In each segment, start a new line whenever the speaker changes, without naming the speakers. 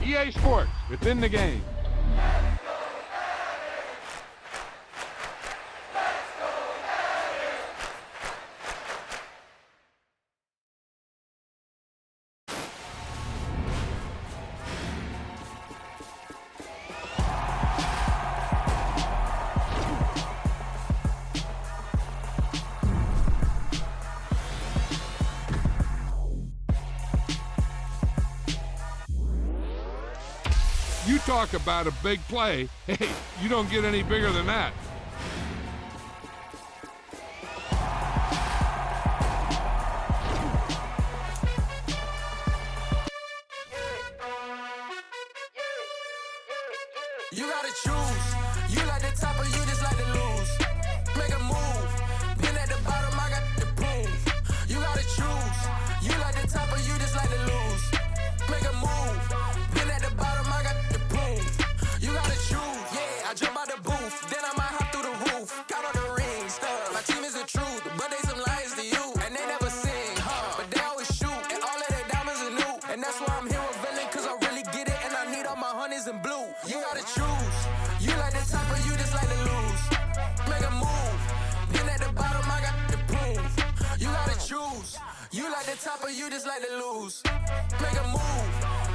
EA Sports, within the game. You talk about a big play. Hey, you don't get any bigger than that.
You gotta choose. You like the top or you just like to lose. Make a move. Been at the bottom, I got the proof. You gotta choose. You like the top or you just like to lose. Make a move. Been at the bottom, I got the proof. You gotta choose. Yeah, I jump out the booth, then I might hop through the roof. Count all the rings, stuff. My team is the truth, but they some liars to you. And they never sing, but they always shoot. And all of their diamonds are new. And that's why I'm here with Villain, cause I really get it. And I need all my honeys in blue. You gotta choose. You like the top or you just like to lose. Make a move. Been at the bottom, I got the proof. You gotta choose. You like the top or you just like to lose. Make a move.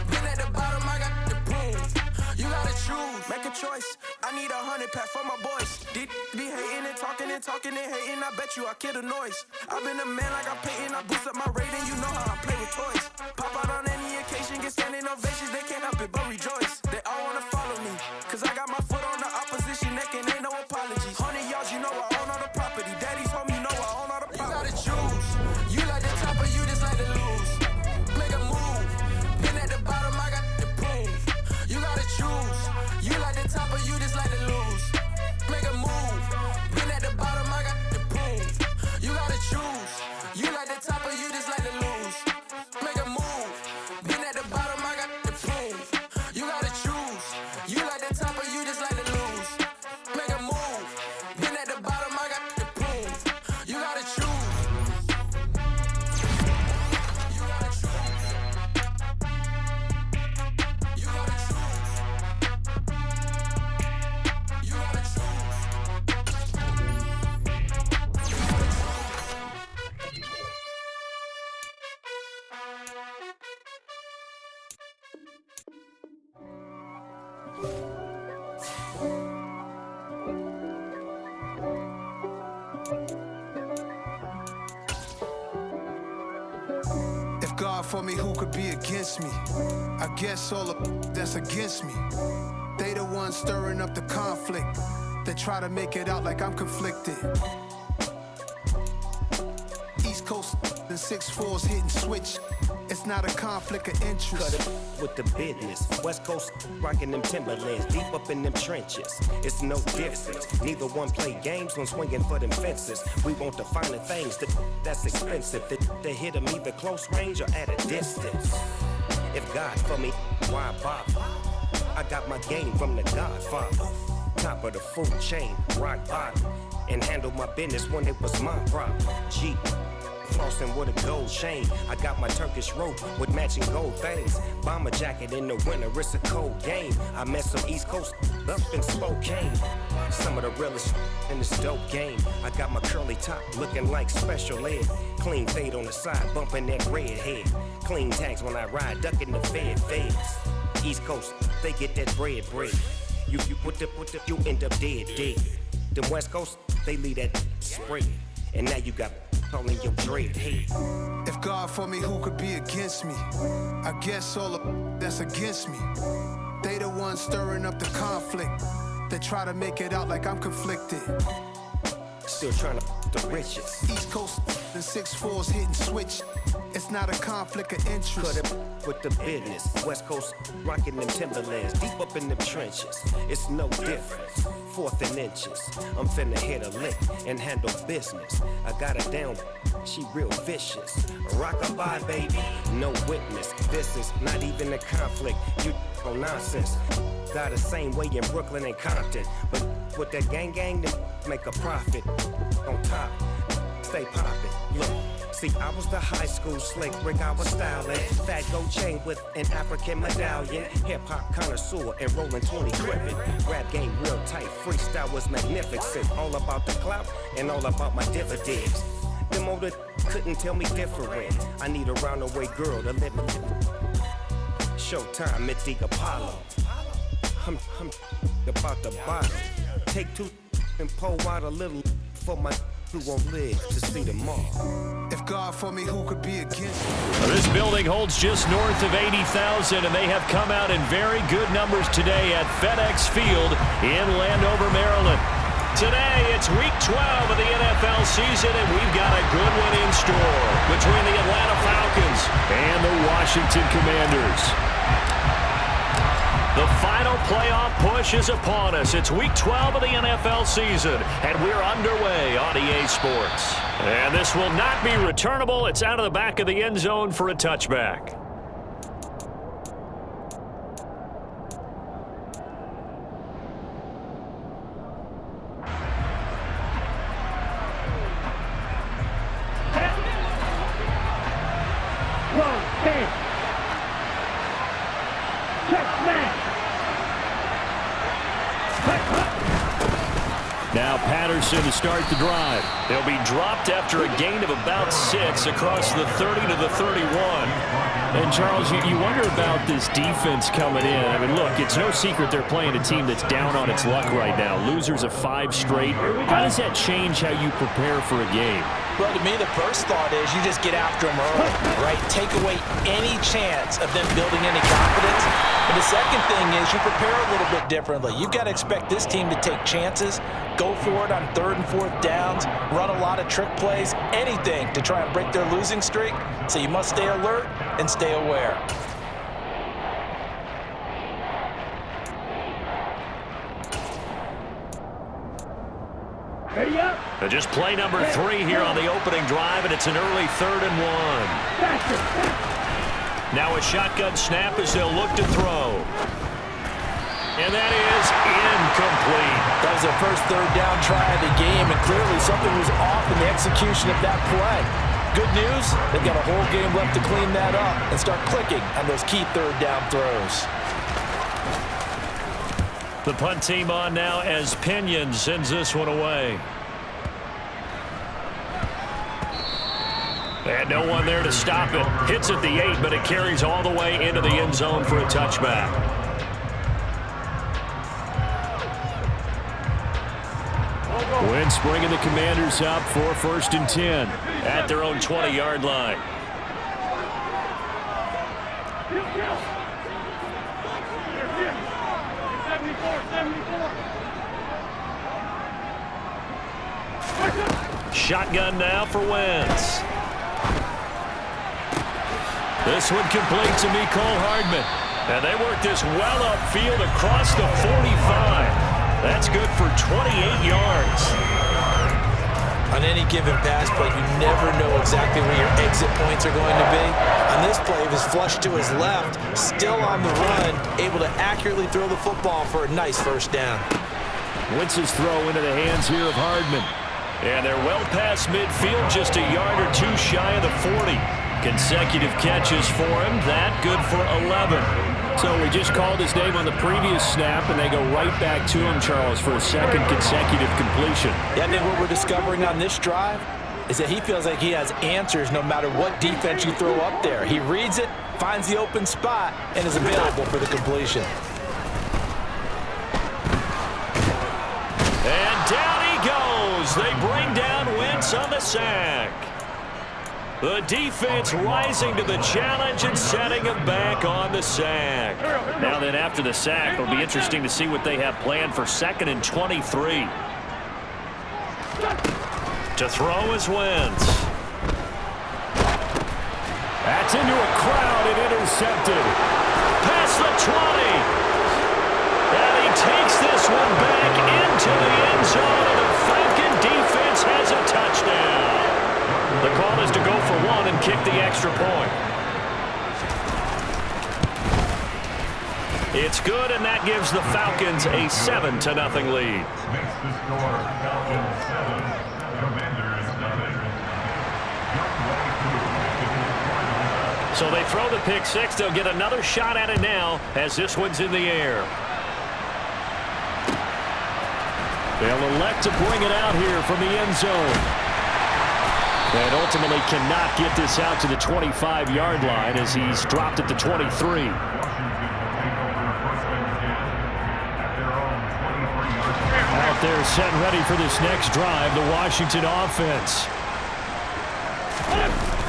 Been at the bottom, I got the proof. You gotta choose. Make a choice. I need 100 pack for my boys. Be hating and talking and talking and hating. I bet you I kill the noise. I've been a man like I'm Peyton. I boost up my rating. You know how I play with toys. Pop out on any occasion, get standing ovations. They can't help it but rejoice. They all wanna follow me, cause I got my foot on the opposition neck and ain't no apologies. 100 yards, you know I own all the property. Daddy's home, you know I own all the property. You gotta choose. You like the top or you just like to lose. Make a move. Been at the bottom, I got the proof. You gotta choose. You like the top or you just like to lose. Make a move. Been at the bottom, I got the proof. You gotta choose. You like the top or you just like to lose. Make a move. Been at the bottom, I got the proof. You gotta choose. You like the top or you just like to lose. Make a move. Been at the bottom, I got the proof. You gotta choose. You gotta choose. You gotta choose. You gotta choose.
If God for me, who could be against me? I guess all the that's against me. They the ones stirring up the conflict. They try to make it out like I'm conflicted. East Coast and 6'4's hitting switch. It's not a conflict of interest.
Cut it with the business. West Coast rocking them Timberlands, deep up in them trenches. It's no difference. Neither one play games when swinging for them fences. We want the finer things that's expensive. They hit them either close range or at a distance. If God for me, why bother? I got my game from the Godfather. Top of the food chain, rock bottom. And handle my business when it was my problem. G. Flossing with a gold chain. I got my Turkish rope with matching gold things. Bomber jacket in the winter, it's a cold game. I met some East Coast up in Spokane. Some of the realest in this dope game. I got my curly top looking like special ed. Clean fade on the side, bumping that red head. Clean tags when I ride, ducking the feds. East Coast, they get that bread. You you end up dead. Them West Coast, they leave that spread. And now you got all in your dread head.
If God for me, who could be against me? I guess all the that's against me. They the ones stirring up the conflict. They try to make it out like I'm conflicted.
Still trying to the riches.
East Coast and 6'4's hitting switch. It's not a conflict of interest.
Cut it with the business. West Coast rocking them Timberlands, deep up in them trenches. It's no difference. 4th and inches. I'm finna hit a lick and handle business. I got her down, she real vicious. Rock-a-bye, baby, no witness. This is not even a conflict. You on nonsense. Got the same way in Brooklyn and Compton, but with that gang, they make a profit. On top, stay poppin'. Look. See, I was the high school slick Rick, I was styling. Fat gold chain with an African medallion. Hip-hop connoisseur and rolling 20 gripping. Rap game real tight, freestyle was magnificent. All about the clout and all about my dividends. Them older couldn't tell me different. I need a roundaway girl to live in. Showtime at the Apollo. I'm about the bottle. Take two and pour out a little for my who won't live to see tomorrow.
If God for me, who could be against me?
This building holds just north of 80,000, and they have come out in very good numbers today at FedEx Field in Landover, Maryland. Today, it's Week 12 of the NFL season, and we've got a good one in store between the Atlanta Falcons and the Washington Commanders. The final playoff push is upon us. It's Week 12 of the NFL season, and we're underway on EA Sports. And this will not be returnable. It's out of the back of the end zone for a touchback. Now Patterson to start the drive. They'll be dropped after a gain of about 6 across the 30 to the 31. And Charles, you wonder about this defense coming in. I mean, look, it's no secret they're playing a team that's down on its luck right now. Losers of 5 straight. How does that change how you prepare for a game?
Well, to me, the first thought is you just get after them early, right? Take away any chance of them building any confidence. And the second thing is you prepare a little bit differently. You've got to expect this team to take chances, go for it on 3rd and 4th downs, run a lot of trick plays, anything to try and break their losing streak. So you must stay alert and stay aware.
Just play number 3 here on the opening drive, and it's an early 3rd and 1. Now a shotgun snap as they'll look to throw. And that is incomplete.
That was their first 3rd down try of the game, and clearly something was off in the execution of that play. Good news, they've got a whole game left to clean that up and start clicking on those key 3rd down throws.
The punt team on now as Pinion sends this one away. And no one there to stop it. Hits at the 8, but it carries all the way into the end zone for a touchback. Wentz bringing the Commanders up for 1st and 10 at their own 20-yard line. Shotgun now for Wentz. This one complete to Mecole Hardman. And they work this well upfield across the 45. That's good for 28 yards.
On any given pass play, you never know exactly where your exit points are going to be. On this play, he was flushed to his left, still on the run, able to accurately throw the football for a nice 1st down.
Wentz's throw into the hands here of Hardman. And they're well past midfield, just a yard or 2 shy of the 40. Consecutive catches for him. That good for 11. So we just called his name on the previous snap, and they go right back to him, Charles, for a 2nd consecutive completion.
Yeah, I think what we're discovering on this drive is that he feels like he has answers no matter what defense you throw up there. He reads it, finds the open spot, and is available for the completion.
And down he goes. They bring down Wentz on the sack. The defense rising to the challenge and setting him back on the sack. Now then, after the sack, it'll be interesting to see what they have planned for 2nd and 23. To throw is Wentz. That's into a crowd and intercepted. Past the 20. And he takes this one back into the end zone, and the Falcon defense has a touchdown. The call is to go for 1 and kick the extra point. It's good, and that gives the Falcons a 7-0 lead. So they throw the pick six. They'll get another shot at it now as this one's in the air. They'll elect to bring it out here from the end zone. And ultimately cannot get this out to the 25-yard line as he's dropped at the 23. Out there set and ready for this next drive, the Washington offense.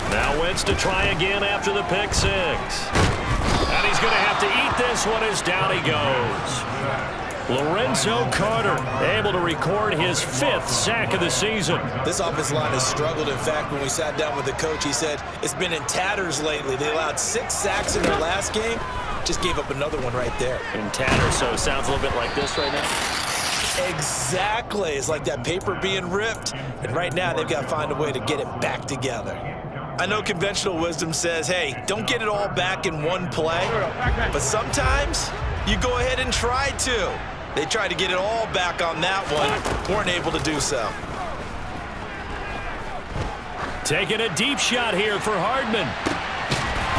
Now Wentz to try again after the pick six. And he's going to have to eat this one as down he goes. Lorenzo Carter able to record his 5th sack of the season.
This offensive line has struggled. In fact, when we sat down with the coach, he said it's been in tatters lately. They allowed 6 sacks in their last game. Just gave up another one right there.
In tatters, so it sounds a little bit like this right now.
Exactly. It's like that paper being ripped. And right now, they've got to find a way to get it back together. I know conventional wisdom says, hey, don't get it all back in one play. But sometimes you go ahead and try to. They tried to get it all back on that one. Weren't able to do so.
Taking a deep shot here for Hardman.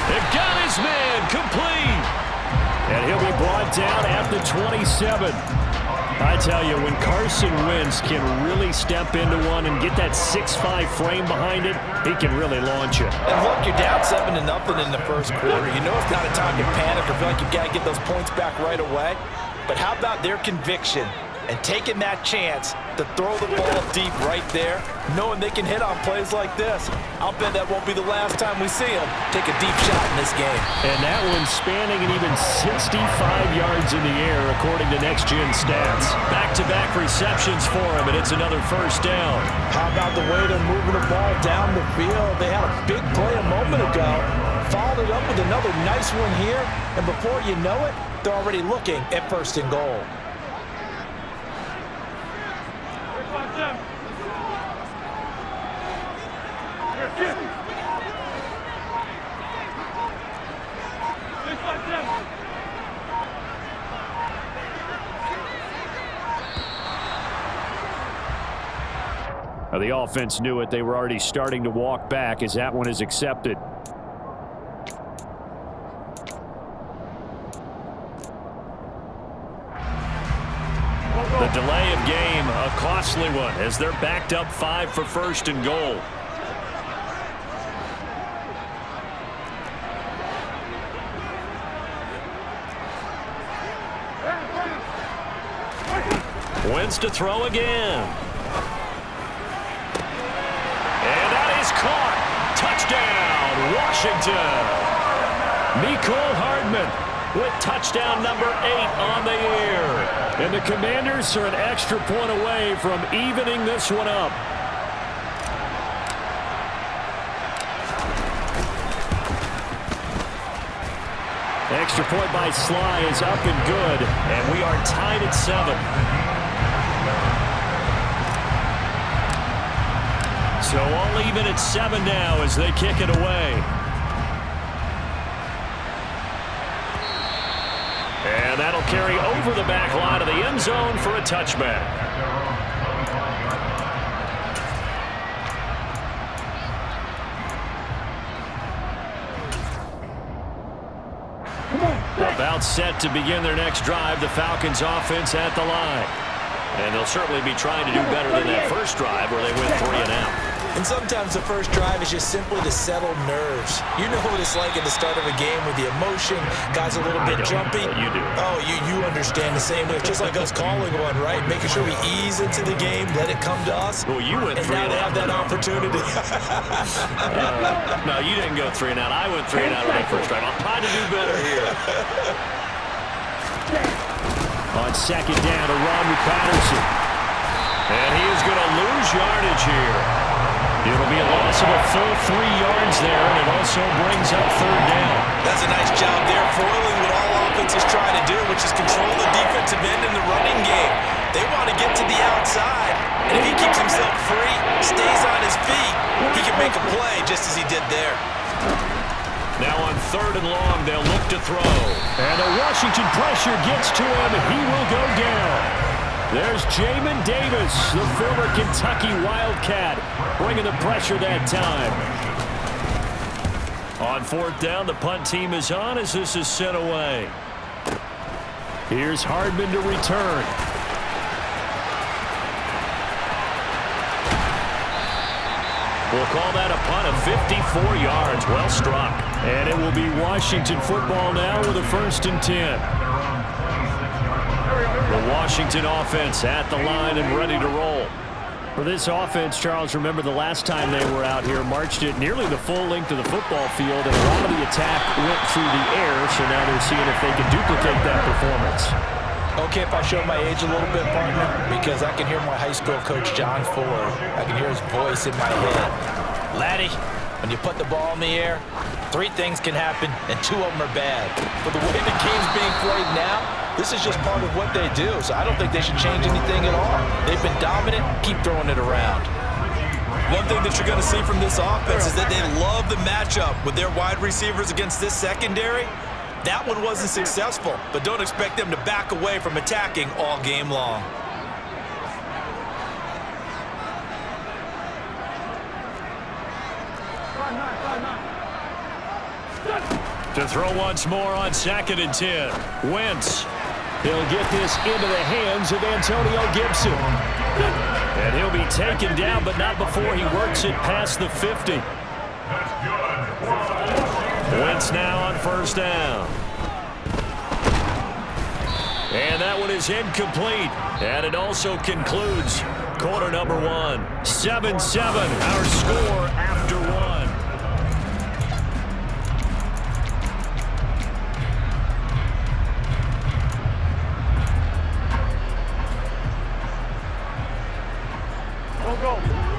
They've got his man complete. And he'll be brought down at the 27. I tell you, when Carson Wentz can really step into one and get that 6'5" frame behind it, he can really launch it.
And look, you're down 7-0 in the first quarter. You know it's not a time to panic or feel like you've got to get those points back right away. But how about their conviction and taking that chance to throw the ball deep right there, knowing they can hit on plays like this? I'll bet that won't be the last time we see them take a deep shot in this game.
And that one's spanning an even 65 yards in the air, according to Next Gen Stats. Back-to-back receptions for him, and it's another first down.
How about the way they're moving the ball down the field? They had a big play a moment ago, followed it up with another nice one here, and before you know it, they're already looking at 1st and goal.
Now the offense knew it. They were already starting to walk back as that one is accepted. The delay of game, a costly one, as they're backed up 5 for 1st and goal. Wentz to throw again. And that is caught. Touchdown, Washington. Mecole Hardman with touchdown number 8 on the year. And the Commanders are an extra point away from evening this one up. Extra point by Sly is up and good, and we are tied at 7. So all even at 7 now as they kick it away. And that'll carry over the back line of the end zone for a touchback. About set to begin their next drive, the Falcons offense at the line. And they'll certainly be trying to do better than that first drive where they went 3 and out.
And sometimes the first drive is just simply to settle nerves. You know what it's like at the start of a game with the emotion, guys a little bit jumpy.
You do.
Oh, you understand the same way. It's just like us calling one, right? Making sure we ease into the game, let it come to us.
Well, you went 3
and out. And now they have that opportunity.
No, you didn't go 3 and out. I went 3 and out on that first drive. I'll try to do better here. On second down to Ron Patterson. And he is going to lose yardage here. It'll be a loss of a full 3 yards there, and it also brings up 3rd down.
That's a nice job there, foiling what all offenses try to do, which is control the defensive end in the running game. They want to get to the outside, and if he keeps himself free, stays on his feet, he can make a play just as he did there.
Now on 3rd and long, they'll look to throw. And the Washington pressure gets to him, and he will go down. There's Jamin Davis, the former Kentucky Wildcat, bringing the pressure that time. On fourth down, the punt team is on as this is sent away. Here's Hardman to return. We'll call that a punt of 54 yards. Well struck. And it will be Washington football now with a 1st and 10. The Washington offense at the line and ready to roll. For this offense, Charles, remember the last time they were out here, marched it nearly the full length of the football field, and a lot of the attack went through the air, so now they're seeing if they can duplicate that performance.
Okay, if I show my age a little bit, partner, because I can hear my high school coach, John Ford. I can hear his voice in my head. Laddie, when you put the ball in the air, 3 things can happen, and 2 of them are bad. But the way the game's being played now, this is just part of what they do, so I don't think they should change anything at all. They've been dominant. Keep throwing it around.
One thing that you're going to see from this offense is that they love the matchup with their wide receivers against this secondary. That one wasn't successful, but don't expect them to back away from attacking all game long.
To throw once more on 2nd and 10. Wentz. He'll get this into the hands of Antonio Gibson. And he'll be taken down, but not before he works it past the 50. Wentz now on 1st down. And that one is incomplete. And it also concludes quarter number 1. 7-7, our score after 1.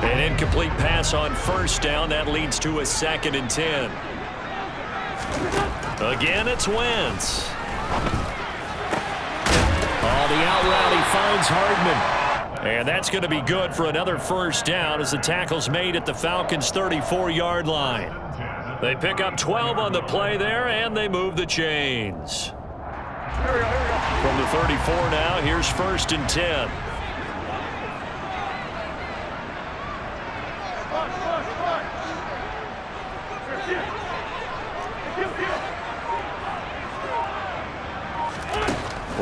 An incomplete pass on 1st down. That leads to a 2nd and 10. Again, it's Wentz. Oh, the out route, he finds Hardman. And that's going to be good for another 1st down as the tackle's made at the Falcons' 34-yard line. They pick up 12 on the play there, and they move the chains. From the 34 now, here's 1st and 10.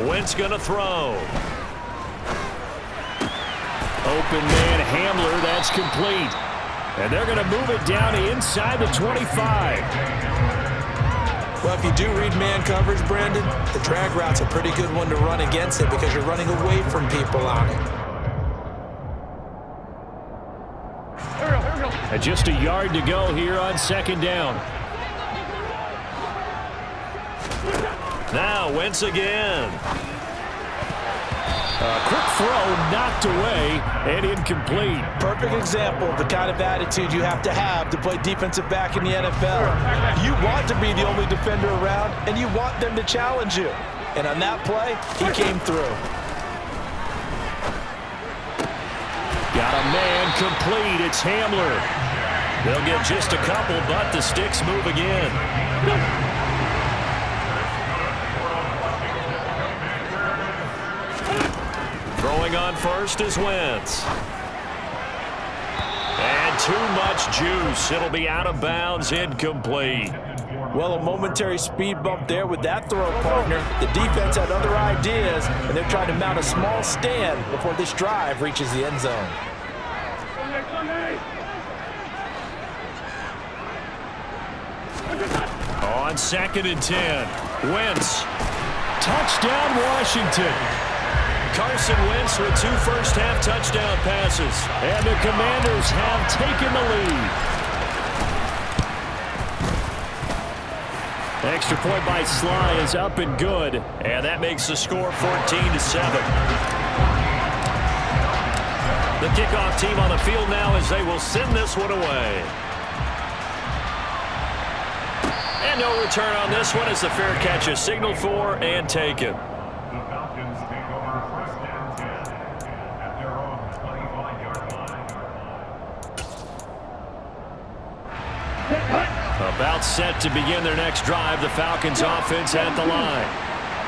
Wentz gonna throw. Open man Hamler, that's complete. And they're gonna move it down inside the 25.
Well, if you do read man coverage, Brandon, the drag route's a pretty good one to run against it because you're running away from people on it.
And just a yard to go here on 2nd down. Now Wentz again. A quick throw knocked away and incomplete.
Perfect example of the kind of attitude you have to play defensive back in the NFL. You want to be the only defender around, and you want them to challenge you. And on that play, he came through.
Got a man complete. It's Hamler. They'll get just a couple, but the sticks move again. Throwing on 1st is Wentz. And too much juice. It'll be out of bounds, incomplete.
Well, a momentary speed bump there with that throw, partner. The defense had other ideas, and they're trying to mount a small stand before this drive reaches the end zone.
On 2nd and 10, Wentz. Touchdown, Washington. Carson Wentz with 2 first-half touchdown passes. And the Commanders have taken the lead. Extra point by Sly is up and good. And that makes the score 14-7. The kickoff team on the field now as they will send this one away. And no return on this one as the fair catch is signaled for and taken. About set to begin their next drive, the Falcons offense at the line.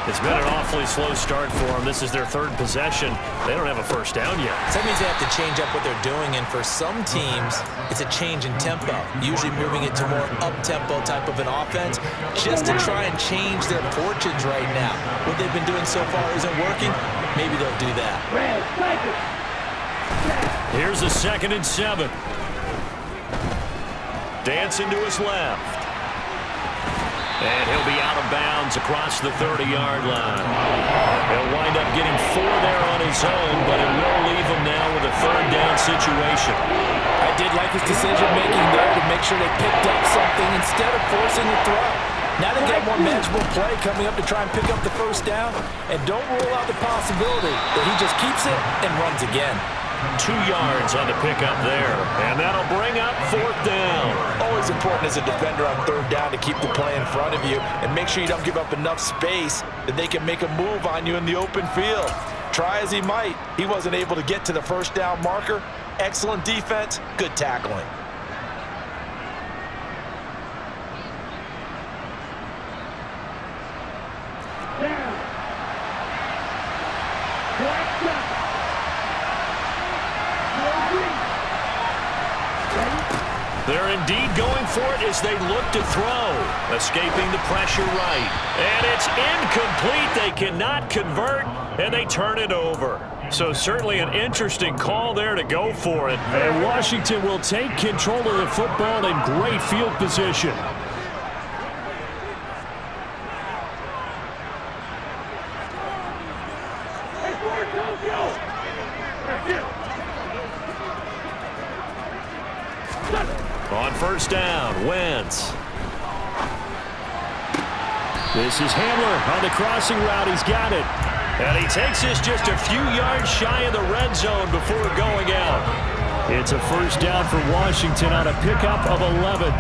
It's been an awfully slow start for them. This is their third possession. They don't have a first down yet.
So that means they have to change up what they're doing, and for some teams, it's a change in tempo, usually moving it to more up-tempo type of an offense, just to try and change their fortunes right now. What they've been doing so far isn't working. Maybe they'll do that.
Here's a 2nd and 7. Dancing to his left. And he'll be out of bounds across the 30-yard line. He'll wind up getting 4 there on his own, but it will leave him now with a 3rd down situation.
I did like his decision-making there to make sure they picked up something instead of forcing the throw. Now they got more manageable play coming up to try and pick up the 1st down, and don't rule out the possibility that he just keeps it and runs again.
2 yards on the pickup there, and that'll bring up 4th down.
Always important as a defender on 3rd down to keep the play in front of you and make sure you don't give up enough space that they can make a move on you in the open field. Try as he might, he wasn't able to get to the 1st down marker. Excellent defense, good tackling.
They're indeed going for it as they look to throw. Escaping the pressure right. And it's incomplete. They cannot convert, and they turn it over. So certainly an interesting call there to go for it. And Washington will take control of the football in great field position. On 1st down, Wentz. This is Hamler on the crossing route. He's got it. And he takes this just a few yards shy of the red zone before going out. It's a 1st down for Washington on a pickup of 11.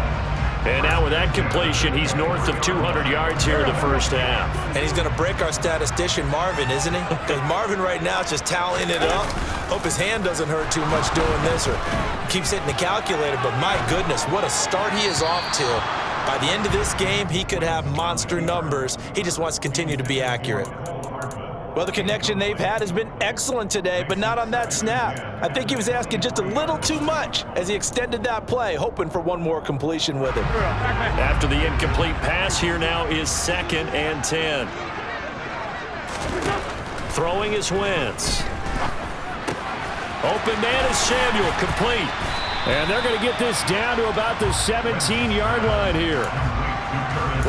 And now with that completion, he's north of 200 yards here in the 1st half.
And he's going to break our statistician Marvin, isn't he? Because Marvin right now is just tallying it up. Hope his hand doesn't hurt too much doing this or keeps hitting the calculator. But my goodness, what a start he is off to. By the end of this game, he could have monster numbers. He just wants to continue to be accurate. Well, the connection they've had has been excellent today, but not on that snap. I think he was asking just a little too much as he extended that play, hoping for one more completion with him.
After the incomplete pass, here now is 2nd and 10. Throwing is Wentz. Open man is Samuel, complete. And they're going to get this down to about the 17-yard line here.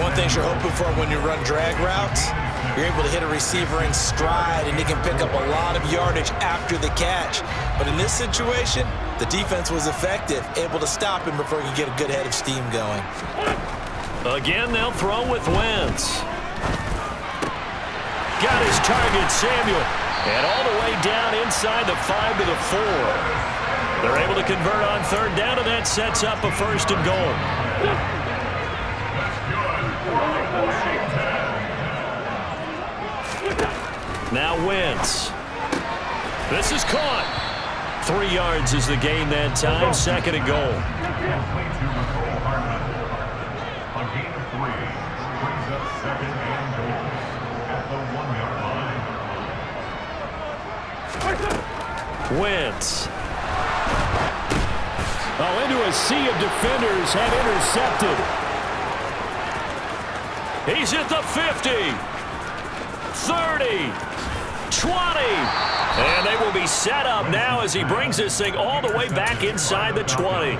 One thing you're hoping for when you run drag routes, you're able to hit a receiver in stride, and he can pick up a lot of yardage after the catch. But in this situation, the defense was effective, able to stop him before he could get a good head of steam going.
Again, they'll throw with Wentz. Got his target, Samuel. And all the way down inside the 5 to the 4. They're able to convert on 3rd down, and that sets up a 1st and goal. Now Wentz. This is caught. 3 yards is the gain that time. 2nd and goal.
A gain of 3 brings up 2nd and goal at the 1-yard line.
Wentz. Oh, into a sea of defenders and intercepted. He's at the 50. 30. 20. And they will be set up now as he brings this thing all the way back inside the 20.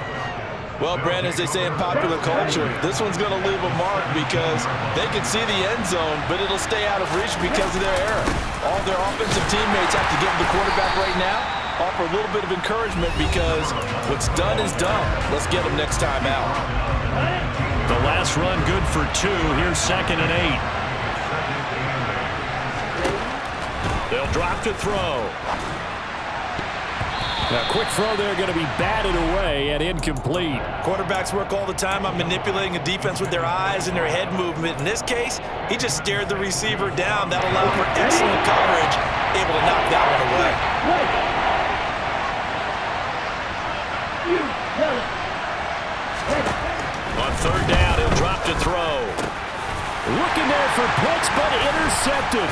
Well, Brandon, as they say in popular culture, this one's going to leave a mark because they can see the end zone, but it'll stay out of reach because of their error. All their offensive teammates have to give the quarterback right now, offer a little bit of encouragement because what's done is done. Let's get them next time out.
The last run good for 2. Here's 2nd and 8. They'll drop to throw. A quick throw there going to be batted away and incomplete.
Quarterbacks work all the time on manipulating a defense with their eyes and their head movement. In this case, he just stared the receiver down. That allowed for excellent coverage, able to knock that one away.
On 3rd down, he'll drop to throw. Looking there for Pitts, but intercepted.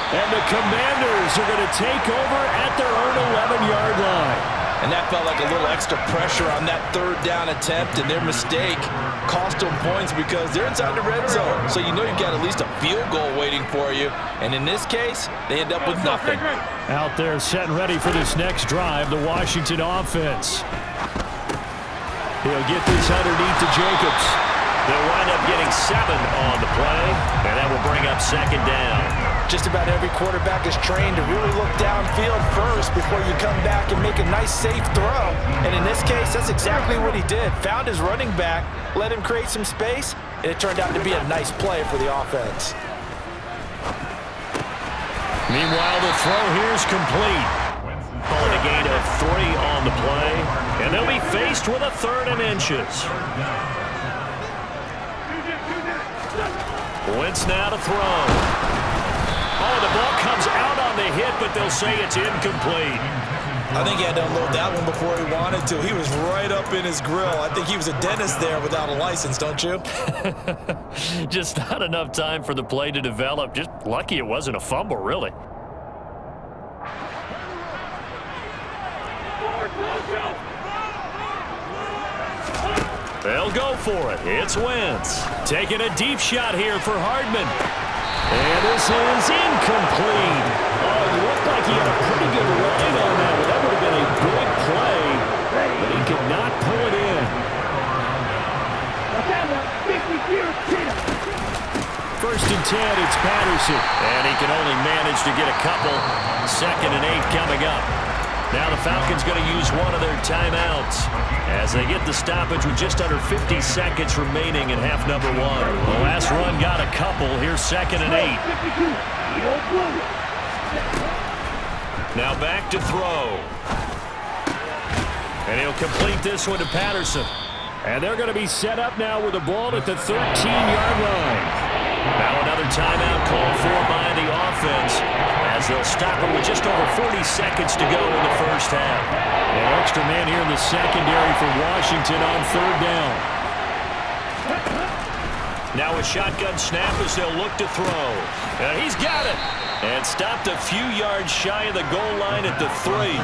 And the Commanders are going to take over at their own 11-yard line.
And that felt like a little extra pressure on that third down attempt, and their mistake cost them points because they're inside the red zone. So you know you've got at least a field goal waiting for you. And in this case, they end up with nothing.
Out there set and ready for this next drive, the Washington offense. He'll get this underneath to Jacobs. They'll wind up getting 7 on the play, and that will bring up second down.
Just about every quarterback is trained to really look downfield first before you come back and make a nice, safe throw. And in this case, that's exactly what he did. Found his running back, let him create some space, and it turned out to be a nice play for the offense.
Meanwhile, the throw here is complete. Calling a gain of 3 on the play, and they'll be faced with a 3rd and inches. Wentz now to throw. Oh, the ball comes out on the hit, but they'll say it's incomplete.
I think he had to unload that one before he wanted to. He was right up in his grill. I think he was a dentist there without a license, don't you?
Just not enough time for the play to develop. Just lucky it wasn't a fumble, really. They'll go for it. It's Wentz. Taking a deep shot here for Hardman. And this is incomplete. Oh, it looked like he had a pretty good line on that. That would have been a big play, but he could not pull it in. First and 10, it's Patterson. And he can only manage to get a couple. 2nd and 8 coming up. Now the Falcons going to use one of their timeouts as they get the stoppage with just under 50 seconds remaining in half number 1. The last run got a couple. Here's 2nd and 8. Now back to throw. And he'll complete this one to Patterson. And they're going to be set up now with the ball at the 13-yard line. Now another timeout called for by the offense as they'll stop it with just over 40 seconds to go in the first half. An extra man here in the secondary for Washington on 3rd down. Now a shotgun snap as they'll look to throw. And he's got it. And stopped a few yards shy of the goal line at the 3.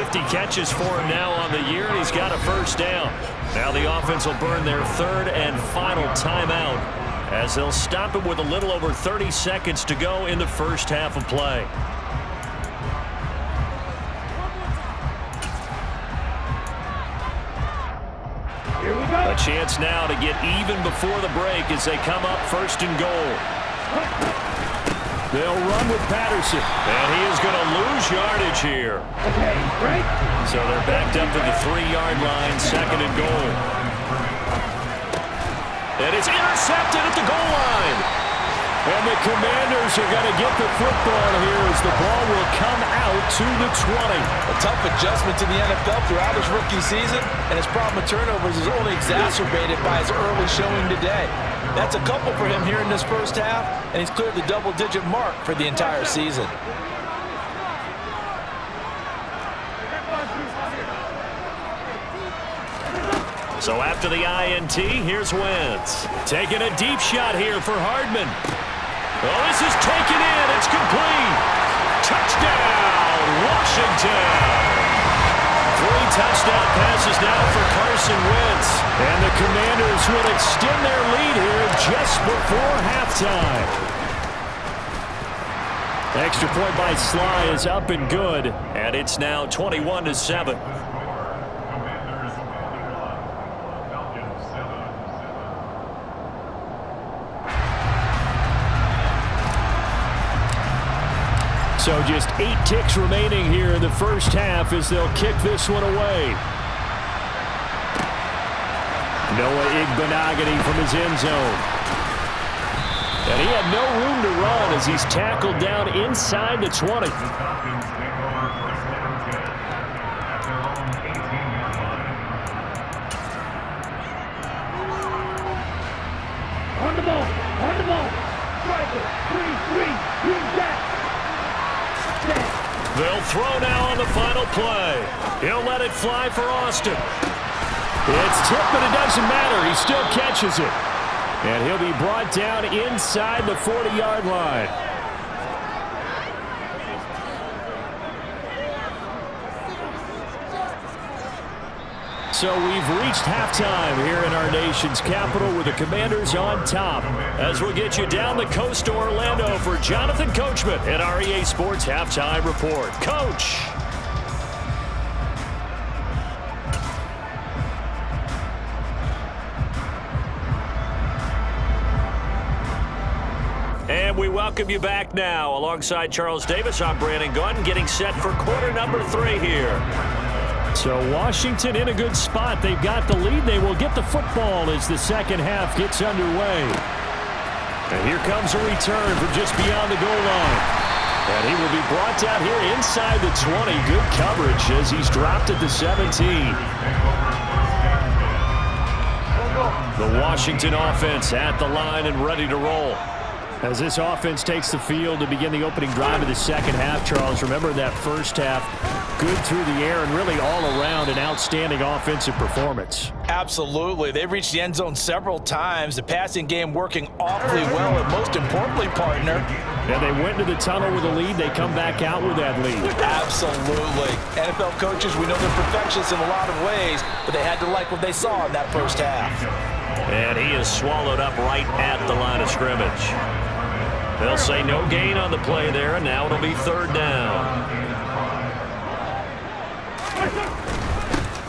50 catches for him now on the year, and he's got a first down. Now the offense will burn their 3rd and final timeout as they'll stop it with a little over 30 seconds to go in the first half of play. A chance now to get even before the break as they come up 1st and goal. They'll run with Patterson, and he is going to lose yardage here. So they're backed up to the 3-yard line, 2nd and goal. And it's intercepted at the goal line. And the Commanders are going to get the football here as the ball will come out to the 20.
A tough adjustment to the NFL throughout his rookie season, and his problem with turnovers is only exacerbated by his early showing today. That's a couple for him here in this first half, and he's cleared the double-digit mark for the entire season.
So after the INT, here's Wentz. Taking a deep shot here for Hardman. Oh, this is taken in. It's complete. Touchdown, Washington. 3 touchdown passes now for Carson Wentz. And the Commanders will extend their lead here just before halftime. Extra point by Sly is up and good. And it's now 21-7. So just 8 ticks remaining here in the first half as they'll kick this one away. Noah Igbenogany from his end zone. And he had no room to run as he's tackled down inside the 20.
On the ball. Striker, 3-3, use that.
They'll throw now on the final play. He'll let it fly for Austin. It's tipped, but it doesn't matter. He still catches it. And he'll be brought down inside the 40-yard line. So we've reached halftime here in our nation's capital with the Commanders on top. As we'll get you down the coast to Orlando for Jonathan Coachman at our EA Sports Halftime Report. Coach. And we welcome you back now. Alongside Charles Davis, I'm Brandon Gunn, getting set for quarter number 3 here. So Washington in a good spot. They've got the lead. They will get the football as the second half gets underway. And here comes a return from just beyond the goal line. And he will be brought down here inside the 20. Good coverage as he's dropped at the 17. The Washington offense at the line and ready to roll. As this offense takes the field to begin the opening drive of the second half, Charles, remember that first half, good through the air and really all around an outstanding offensive performance.
Absolutely. They've reached the end zone several times. The passing game working awfully well, and most importantly, partner.
And they went into the tunnel with a lead. They come back out with that lead.
Absolutely. NFL coaches, we know they're perfectionists in a lot of ways, but they had to like what they saw in that first half.
And he is swallowed up right at the line of scrimmage. They'll say no gain on the play there, and now it'll be third down.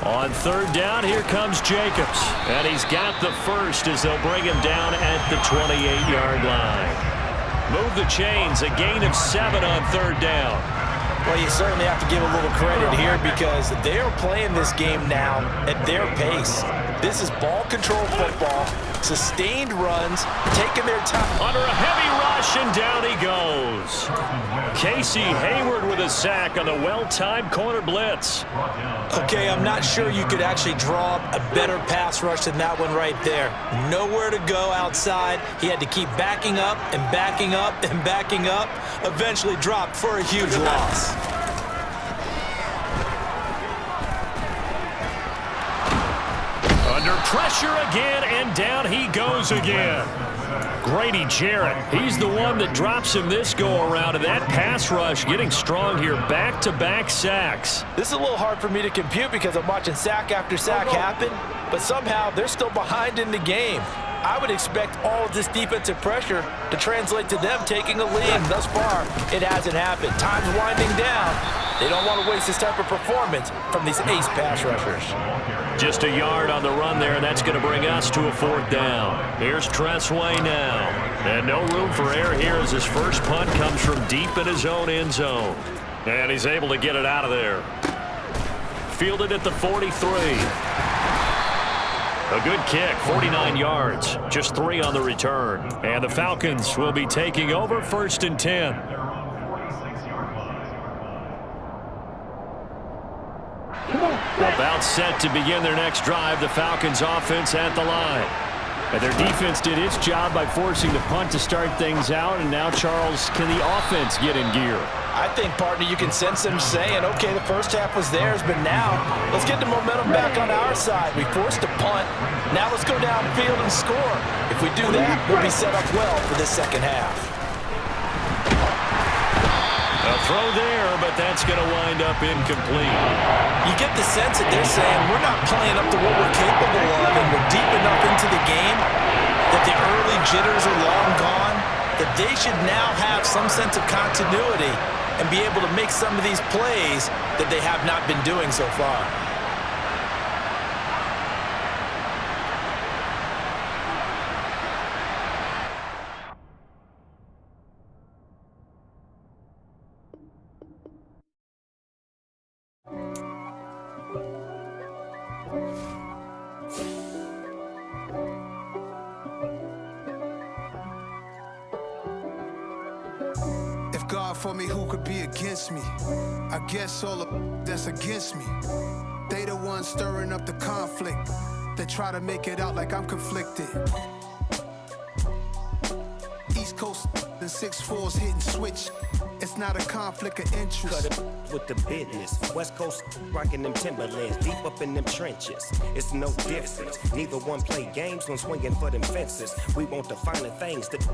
On third down, here comes Jacobs. And he's got the first as they'll bring him down at the 28-yard line. Move the chains, a gain of 7 on third down.
Well, you certainly have to give a little credit here because they are playing this game now at their pace. This is ball control football, sustained runs, taking their time.
Under a heavy rush, and down he goes. Casey Hayward with a sack on the well-timed corner blitz.
Okay, I'm not sure you could actually draw up a better pass rush than that one right there. Nowhere to go outside. He had to keep backing up and backing up and backing up. Eventually dropped for a huge loss.
Under pressure again, and down he goes again. Grady Jarrett, he's the one that drops him this go-around, and that pass rush getting strong here, back-to-back sacks.
This is a little hard for me to compute because I'm watching sack after sack happen, but somehow they're still behind in the game. I would expect all of this defensive pressure to translate to them taking a lead. Thus far, it hasn't happened. Time's winding down. They don't want to waste this type of performance from these ace pass rushers.
Just a yard on the run there, and that's going to bring us to a fourth down. Here's Tressway now. And no room for error here as his first punt comes from deep in his own end zone. And he's able to get it out of there. Fielded at the 43. A good kick, 49 yards, just 3 on the return. And the Falcons will be taking over 1st and 10. About set to begin their next drive, the Falcons offense at the line. And their defense did its job by forcing the punt to start things out. And now, Charles, can the offense get in gear?
I think, partner, you can sense them saying, okay, the first half was theirs, but now let's get the momentum back on our side. We forced a punt. Now let's go downfield and score. If we do that, we'll be set up well for this second half.
A throw there, but that's going to wind up incomplete.
You get the sense that they're saying we're not playing up to what we're capable of, and we're deep enough into the game that the early jitters are long gone, that they should now have some sense of continuity and be able to make some of these plays that they have not been doing so far.
God for me, who could be against me? I guess all the that's against me. They the ones stirring up the conflict. They try to make it out like I'm conflicted. East Coast, the 6'4's hitting switch. It's It's not a conflict of interest.
Cut it with the business. West Coast rocking them Timberlands, deep up in them trenches. It's no difference. Neither one play games when swinging for them fences. We want the finer things that's